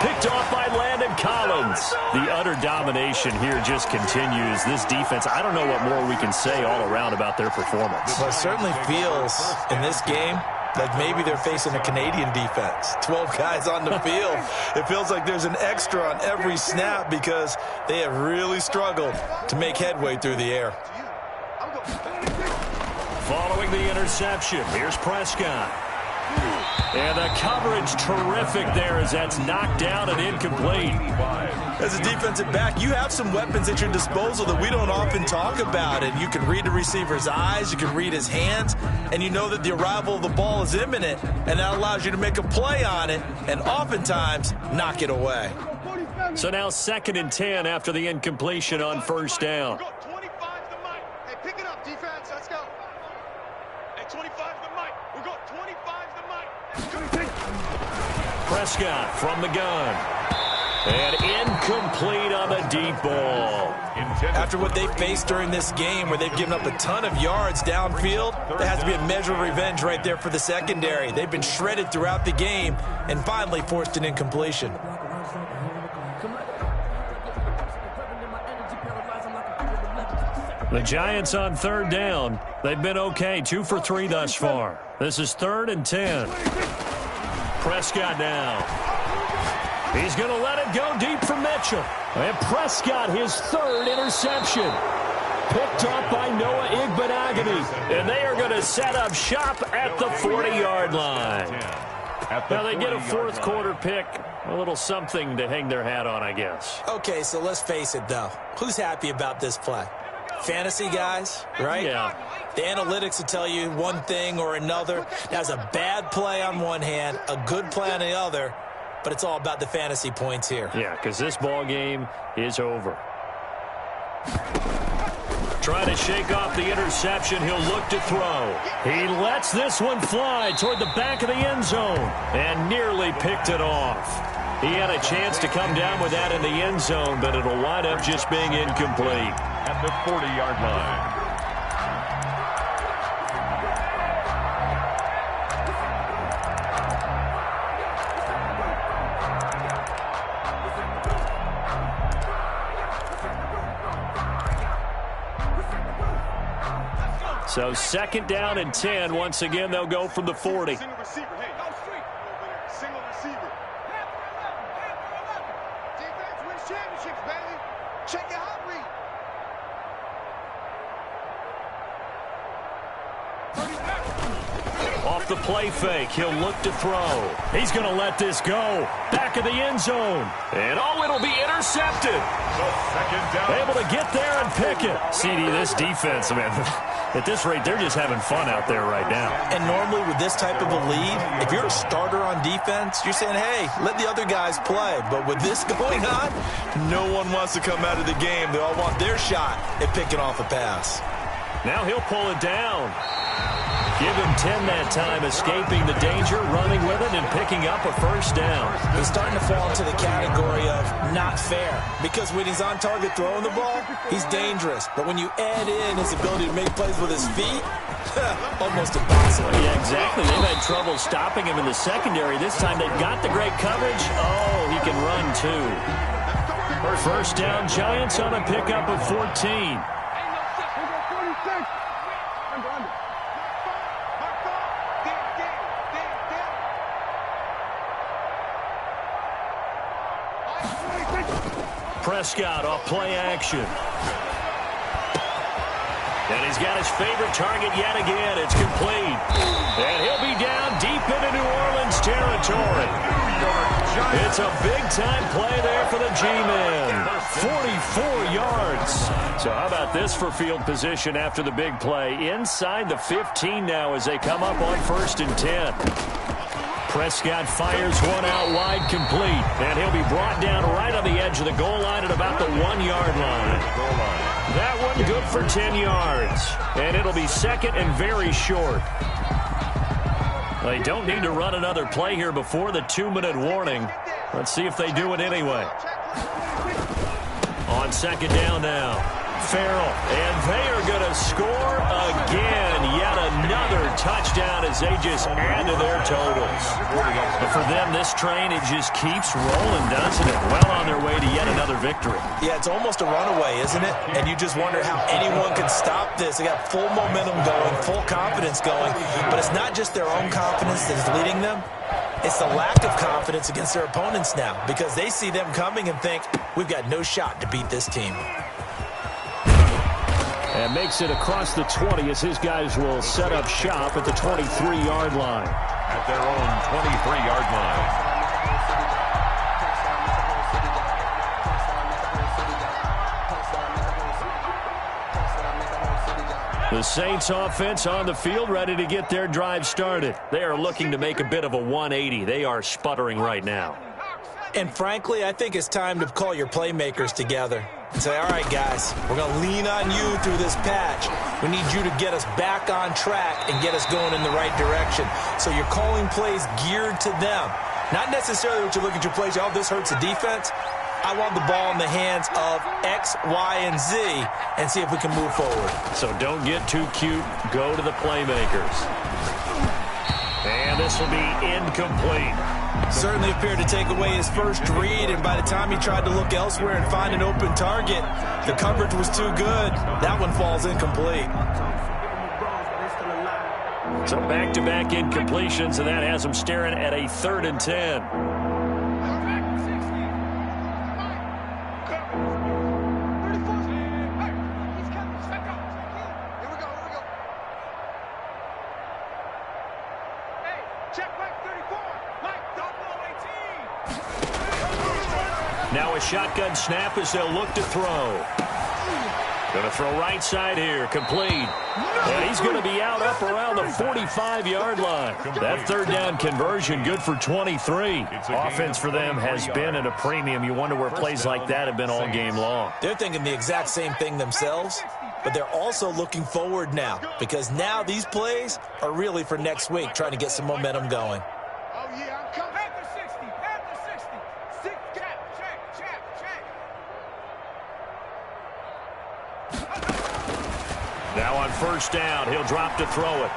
Picked off by Landon Collins. The utter domination here just continues. This defense, I don't know what more we can say all around about their performance. Well, it certainly feels in this game like maybe they're facing a Canadian defense. 12 guys on the field. It feels like there's an extra on every snap because they have really struggled to make headway through the air. Following the interception, here's Prescott. And the coverage terrific there as that's knocked down and incomplete. As a defensive back, you have some weapons at your disposal that we don't often talk about. And you can read the receiver's eyes, you can read his hands, and you know that the arrival of the ball is imminent, and that allows you to make a play on it and oftentimes knock it away. So now 2nd and 10 after the incompletion on 1st down. Hey, pick it up, defense. Let's go. Hey, 25 the mic. We got 25 the mic. Prescott from the gun. And incomplete on the deep ball. After what they faced during this game where they've given up a ton of yards downfield, there has to be a measure of revenge right there for the secondary. They've been shredded throughout the game and finally forced an incompletion. The Giants on 3rd down. They've been okay, 2 for 3 thus far. This is 3rd and 10. Prescott now. He's going to let it go deep for Mitchell. And Prescott, his 3rd interception. Picked up by Noah Igbenogany. And they are going to set up shop at the 40-yard line. Now they get a 4th quarter pick. A little something to hang their hat on, I guess. Okay, so let's face it, though. Who's happy about this play? Fantasy guys, right? Yeah. The analytics will tell you one thing or another. That's a bad play on one hand, a good play on the other, but it's all about the fantasy points here. Yeah, because this ball game is over. Trying to shake off the interception. He'll look to throw. He lets this one fly toward the back of the end zone and nearly picked it off. He had a chance to come down with that in the end zone, but it'll wind up just being incomplete. At the 40-yard line. So 2nd down and 10. Once again, they'll go from the 40. championships, baby. Check your hot read. Off the play fake, he'll look to throw. He's going to let this go. Back of the end zone. And it'll be intercepted. Second down. Able to get there and pick it. CD, this defense, man, at this rate, they're just having fun out there right now. And normally with this type of a lead, if you're a starter on defense, you're saying, hey, let the other guys play. But with this going on, no one wants to come out of the game. They all want their shot at picking off a pass. Now he'll pull it down. Give him 10 that time, escaping the danger, running with it, and picking up a first down. He's starting to fall into the category of not fair, because when he's on target throwing the ball, he's dangerous. But when you add in his ability to make plays with his feet, almost impossible. Yeah, exactly. They've had trouble stopping him in the secondary. This time they've got the great coverage. Oh, he can run too. First down, Giants on a pickup of 14. Prescott off play action. And he's got his favorite target yet again. It's complete. And he'll be down deep into New Orleans territory. It's a big-time play there for the G-Men. 44 yards. So how about this for field position after the big play? Inside the 15 now as they come up on 1st and 10. Prescott fires one out wide, complete. And he'll be brought down right on the edge of the goal line at about the 1-yard line. That one good for 10 yards. And it'll be second and very short. They don't need to run another play here before the 2-minute warning. Let's see if they do it anyway. On second down now. Farrell, and they are going to score again. Yet another touchdown as they just add to their totals. But for them, this train, it just keeps rolling, doesn't it? Well on their way to yet another victory. Yeah, it's almost a runaway, isn't it? And you just wonder how anyone can stop this. They got full momentum going, full confidence going. But it's not just their own confidence that is leading them. It's the lack of confidence against their opponents now, because they see them coming and think, we've got no shot to beat this team. And makes it across the 20 as his guys will set up shop at the 23-yard line. At their own 23-yard line. The Saints offense on the field, ready to get their drive started. They are looking to make a bit of a 180. They are sputtering right now. And frankly, I think it's time to call your playmakers together and say, all right, guys, we're going to lean on you through this patch. We need you to get us back on track and get us going in the right direction. So you're calling plays geared to them. Not necessarily what you look at your plays, oh, this hurts the defense. I want the ball in the hands of X, Y, and Z and see if we can move forward. So don't get too cute. Go to the playmakers. And this will be incomplete. Certainly appeared to take away his first read, and by the time he tried to look elsewhere and find an open target, the coverage was too good. That one falls incomplete. So back-to-back incompletions, and that has him staring at a 3rd and 10. Now a shotgun snap as they'll look to throw. Going to throw right side here, complete. And he's going to be out up around the 45-yard line. That 3rd down conversion good for 23. Offense for them has been at a premium. You wonder where plays like that have been all game long. They're thinking the exact same thing themselves, but they're also looking forward now, because now these plays are really for next week, trying to get some momentum going. Oh, yeah, I'm coming. At the 60, at the 60. Six, check. Now on 1st down, he'll drop to throw it.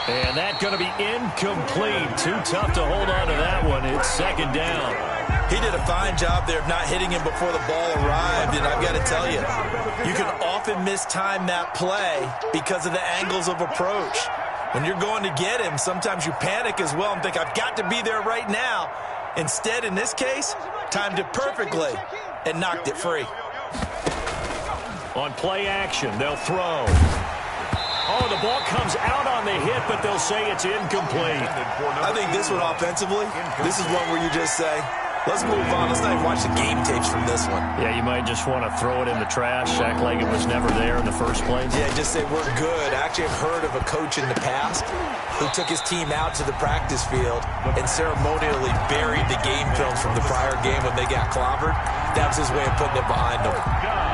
And that's going to be incomplete. Too tough to hold on to that one. It's 2nd down. He did a fine job there of not hitting him before the ball arrived, and I've got to tell you, you can often mistime that play because of the angles of approach. When you're going to get him, sometimes you panic as well and think, I've got to be there right now. Instead, in this case, timed it perfectly and knocked it free. On play action, they'll throw. Oh, the ball comes out on the hit, but they'll say it's incomplete. I think this one offensively, this is one where you just say, let's move on. Let's not even watch the game tapes from this one. Yeah, you might just want to throw it in the trash, act like it was never there in the first place. Yeah, just say we're good. I actually have heard of a coach in the past who took his team out to the practice field and ceremonially buried the game films from the prior game when they got clobbered. That was his way of putting it behind them.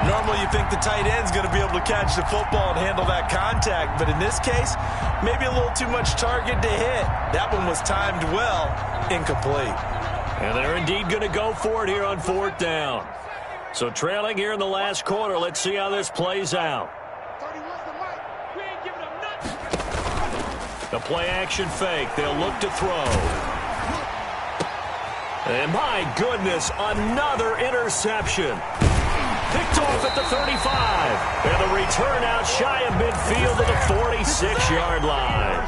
Normally you think the tight end's going to be able to catch the football and handle that contact, but in this case, maybe a little too much target to hit. That one was timed well, incomplete. And they're indeed going to go for it here on 4th down. So trailing here in the last quarter, let's see how this plays out. The play action fake. They'll look to throw. And my goodness, another interception. Picked off at the 35. And the return out shy of midfield to the 46-yard line.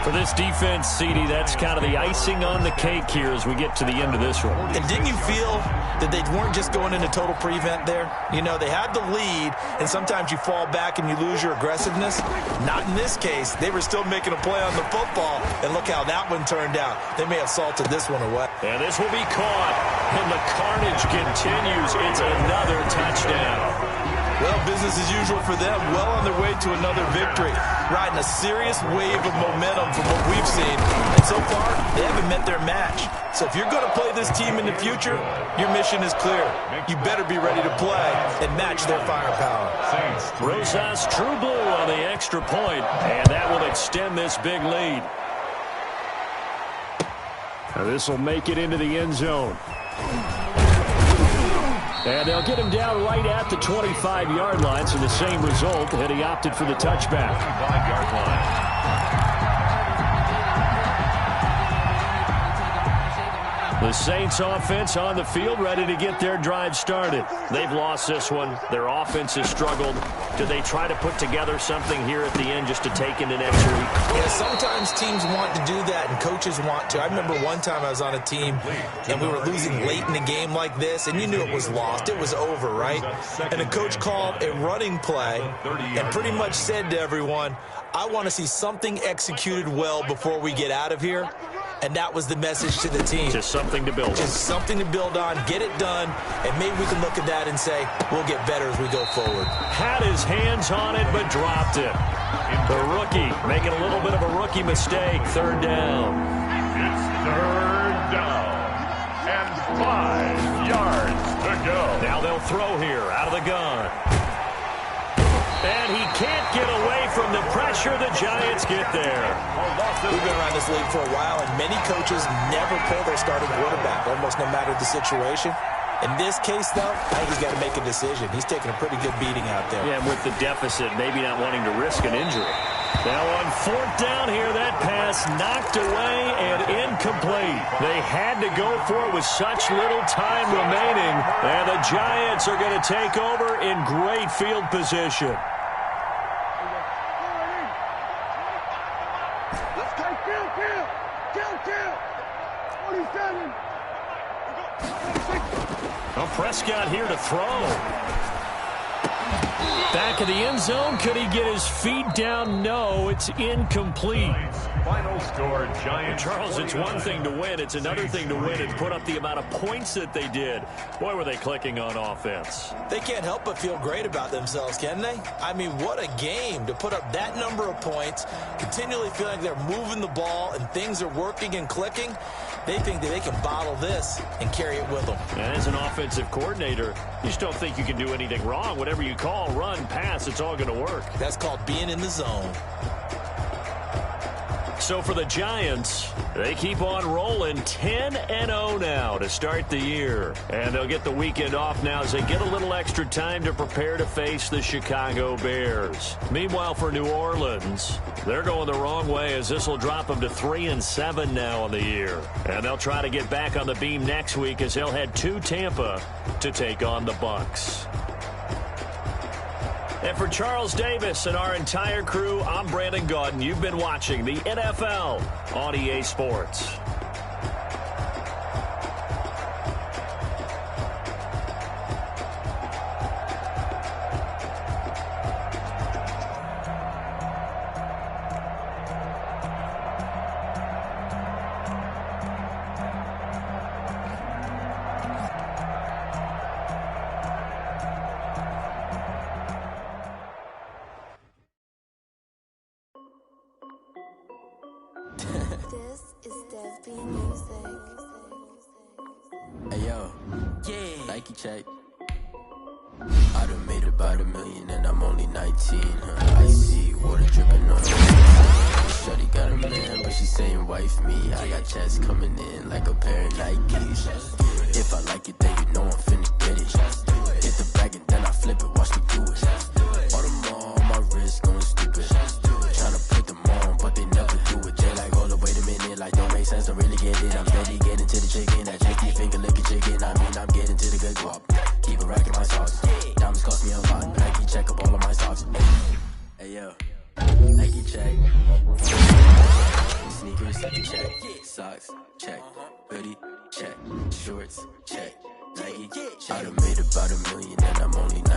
For this defense, CD, that's kind of the icing on the cake here as we get to the end of this one. And didn't you feel that they weren't just going into total prevent there? You know, they had the lead, and sometimes you fall back and you lose your aggressiveness. Not in this case. They were still making a play on the football, and look how that one turned out. They may have salted this one away. And this will be caught, and the carnage continues. It's another touchdown. Well, business as usual for them, well on their way to another victory, riding a serious wave of momentum from what we've seen. And so far, they haven't met their match. So if you're going to play this team in the future, your mission is clear. You better be ready to play and match their firepower. Rosas true blue on the extra point, and that will extend this big lead. Now this will make it into the end zone. And they'll get him down right at the 25-yard line, so the same result, and he opted for the touchback. 25-yard line. The Saints offense on the field, ready to get their drive started. They've lost this one. Their offense has struggled. Do they try to put together something here at the end just to take into next week? Yeah, sometimes teams want to do that and coaches want to. I remember one time I was on a team and we were losing late in a game like this, and you knew it was lost. It was over, right? And the coach called a running play and pretty much said to everyone, I want to see something executed well before we get out of here. And that was the message to the team. Just something to build on. Just something to build on, get it done, and maybe we can look at that and say, we'll get better as we go forward. Had his hands on it, but dropped it. The rookie making a little bit of a rookie mistake. 3rd down. It's 3rd down. And 5 yards to go. Now they'll throw here out of the gun. And he can't get away from the pressure. The Giants get there. We've been around this league for a while, and many coaches never pull their starting quarterback, almost no matter the situation. In this case, though, I think he's got to make a decision. He's taking a pretty good beating out there. Yeah, and with the deficit, maybe not wanting to risk an injury. Now on 4th down here, that pass knocked away and incomplete. They had to go for it with such little time remaining, and the Giants are going to take over in great field position. Well, Prescott here to throw. Back of the end zone. Could he get his feet down? No, it's incomplete. Final score, Giants. Charles, it's one thing to win. It's another thing to win and put up the amount of points that they did. Boy, were they clicking on offense. They can't help but feel great about themselves, can they? I mean, what a game to put up that number of points, continually feeling like they're moving the ball and things are working and clicking. They think that they can bottle this and carry it with them. And as an offensive coordinator, you just don't think you can do anything wrong. Whatever you call, run, pass, it's all going to work. That's called being in the zone. So for the Giants, they keep on rolling 10-0 now to start the year. And they'll get the weekend off now as they get a little extra time to prepare to face the Chicago Bears. Meanwhile, for New Orleans, they're going the wrong way as this will drop them to 3-7 now on the year. And they'll try to get back on the beam next week as they'll head to Tampa to take on the Bucs. And for Charles Davis and our entire crew, I'm Brandon Gaudin. You've been watching the NFL on EA Sports. Hey yo, yeah. Nike check. I done made about $1 million and I'm only 19. Icy water dripping on her. Shorty got a man, but she saying wife me. I got checks coming in like a pair of Nikes. If I like it, then you know I'm finna get it. Hit the bag and then I flip it, watch me do it. All them on my wrist going stupid. Tryna put them on, but they never do it. They like, hold up, wait a minute, like don't make sense, don't really get it. I'm steady getting to the chicken, that tricky finger licking chicken. I mean, I'm getting to the good guap. Keep a rack in my socks. Diamonds cost me a lot. Nike check up all of my socks. Hey yo, Nike check. Sneakers check. Socks check. Hoodie check. Shorts check. Nike I done made about $1 million and I'm only 19.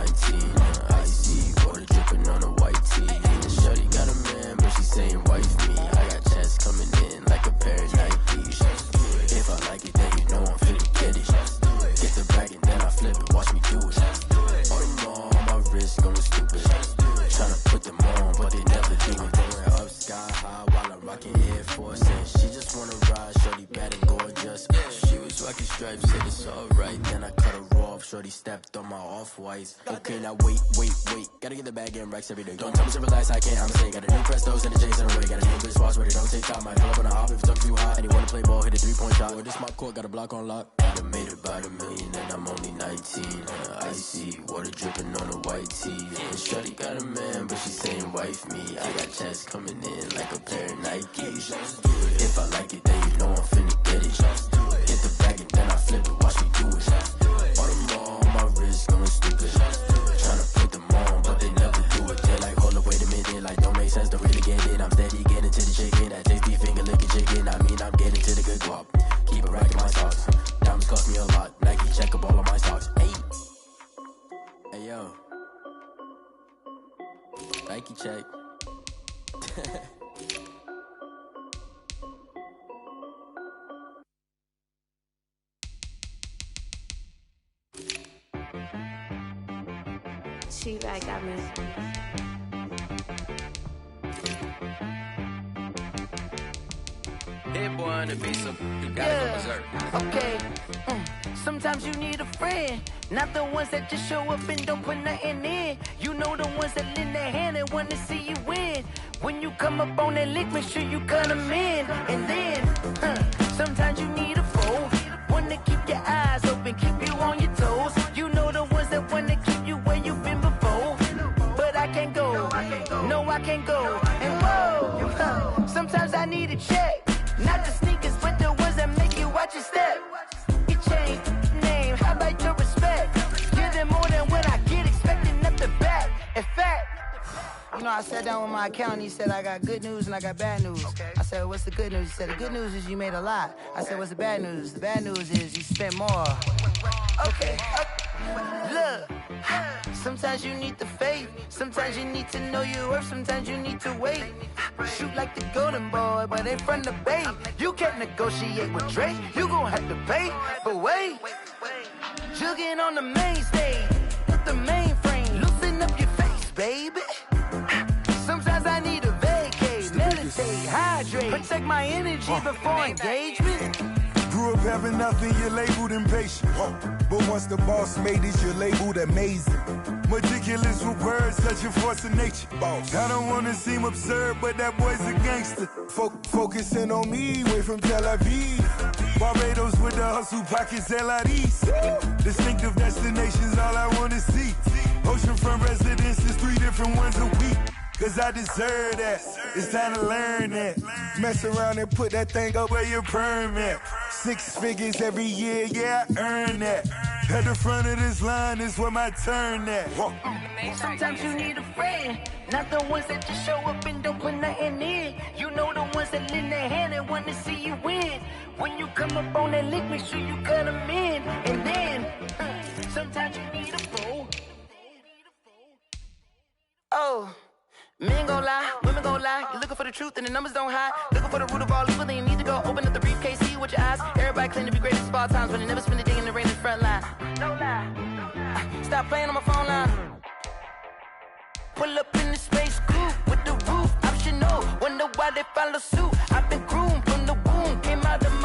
Icy water dripping on a white tee. Shorty got a man, but she saying wife me. I got checks coming in like a pair of Nikes. If I like it, then you know I'm finna get it. Get the bag and then I flip it, watch me do it. All them on my wrist going stupid. Tryna put them on, but they never do it. Going up sky high while I'm rocking Air Force. And she just wanna ride, shorty bad and gorgeous. She was rocking stripes, said it's alright. Then I cut her off, shorty stepped on my off-whites. Okay, now wait. Gotta get the bag and racks every day. Don't tell me to relax, I can't, I'm saying. Got a new Prestos and a J's in a way. Got a new bitch watch, but it don't take time. Might pull up on a hop if it's up too high. And you wanna play ball, hit a 3-point shot. Or this my court, got a block on lock. I done made about $1 million and I'm only 19. Icy water dripping on a white tee. And shorty got a man, but she saying wife me. I got checks coming in like a pair of Nikes. If I like it, then you know I'm finna get it. Hit the bag and then I flip it, watch me do it. All them on my wrist going stupid. Tryna put them on, but they never do it. They're like, hold up, wait a minute, like don't make sense, don't really get it. I'm steady getting to the chicken, that tasty finger licking chicken. I mean, I'm getting to the good guap. Keep a rack in my socks. Diamonds cost me a lot. Nike check up all of my socks. Hey yo, Nike check. She right got me. Hit boy on the beat, so you gotta go berserk. Okay. Sometimes you need a friend, not the ones that just show up and don't put nothing in. You know the ones that lend their hand and want to see you win. When you come up on that lick, make sure you cut them in. And then, sometimes you need a foe, one to keep your eyes open, keep you on your toes. You know the ones that want to keep you where you've been before. But I can't go, no I can't go. And whoa, sometimes I need a check, not the sneakers, but the ones that make you watch your step. Your chain, name, how about your respect? Give them more than what I get, expecting nothing back. In fact, you know, I sat down with my accountant. He said, I got good news and I got bad news. Okay. I said, what's the good news? He said, the good news is you made a lot. I said, what's the bad news? The bad news is you spent more. Okay. Look, sometimes you need the faith. Sometimes you need to know your worth. Sometimes you need to wait. Shoot like the golden boy, but in front of the bay. You can't negotiate with Drake. You gon' have to pay. But wait, jugging on the main stage with the mainframe. Loosen up your face, baby. Sometimes I need a vacate, meditate, hydrate, protect my energy before engagement. Grew up having nothing, you're labeled impatient. But once the boss made it, you're labeled amazing. Meticulous with words, such a force of nature. I don't wanna seem absurd, but that boy's a gangster. Focusing on me, way from Tel Aviv. Barbados with the hustle, pockets LIDs. Distinctive destinations, all I wanna see. Oceanfront residences, 3 different ones a week. Cause I deserve that, it's time to learn that. Mess around and put that thing up where your permit. 6 figures every year, yeah, I earn that. At the front of this line is where my turn at. Sometimes you need a friend, not the ones that just show up and don't put nothing in. You know the ones that lend their hand and want to see you win. When you come up on that lick, make sure you cut them in. And then, sometimes you need a fool. Oh. Men gon' lie, women gon' lie. You're looking for the truth and the numbers don't hide. Looking for the root of all evil, then you need to go open up the briefcase, see with your eyes. Everybody claim to be greatest of all times, but they never spend a day in the rain in the front line. No lie. Stop playing on my phone line. Pull up in the space coupe with the roof optional. Wonder why they follow suit. I've been groomed from the womb, came out of my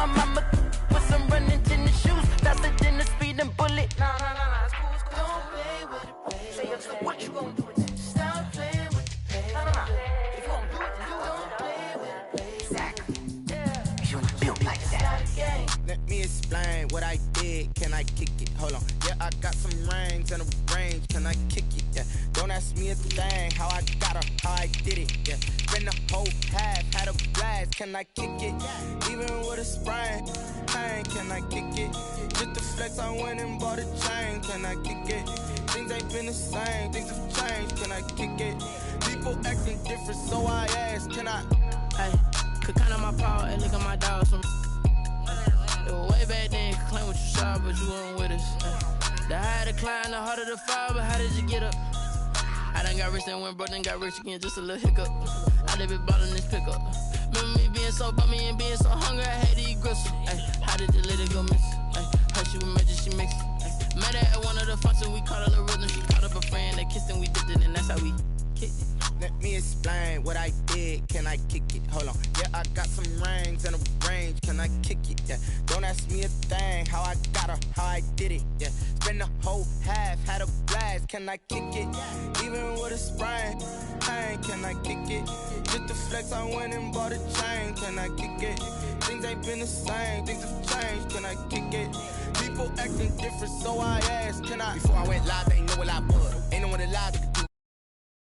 explain what I did? Can I kick it? Hold on. Yeah, I got some rings and a range. Can I kick it? Yeah. Don't ask me a thing. How I got her, how I did it. Yeah. Spend the whole half, had a blast. Can I kick it? Even with a sprain. Pain, can I kick it? Just the flex, I went and bought a chain. Can I kick it? Things ain't been the same. Things have changed. Can I kick it? People acting different, so I asked. Can I? Hey, could count on my power and look at my dogs from. It was way back then, could claim what you saw, but you weren't with us. The higher the climb, the harder the fall, but how did you get up? I done got rich and went broke, then got rich again, just a little hiccup. I done been ballin' this pickup. Remember me being so bummy and being so hungry, I had to eat gristle. How did the lady go miss? Heard she was major, she mixed. Met her at one of the functions, we caught her the rhythm. She caught up a friend, they kissed and we dipped it, and that's how we kicked it. Let me explain what I did. Can I kick it? Hold on. Yeah, I got some rings and a range. Can I kick it? Yeah. Don't ask me a thing. How I got her, how I did it. Yeah. Spend the whole half, had a blast. Can I kick it? Even with a sprain. Pain, can I kick it? Just the flex, I went and bought a chain. Can I kick it? Things ain't been the same. Things have changed. Can I kick it? People acting different, so I asked. Can I? Before I went live, they ain't know what I was. Ain't no one alive.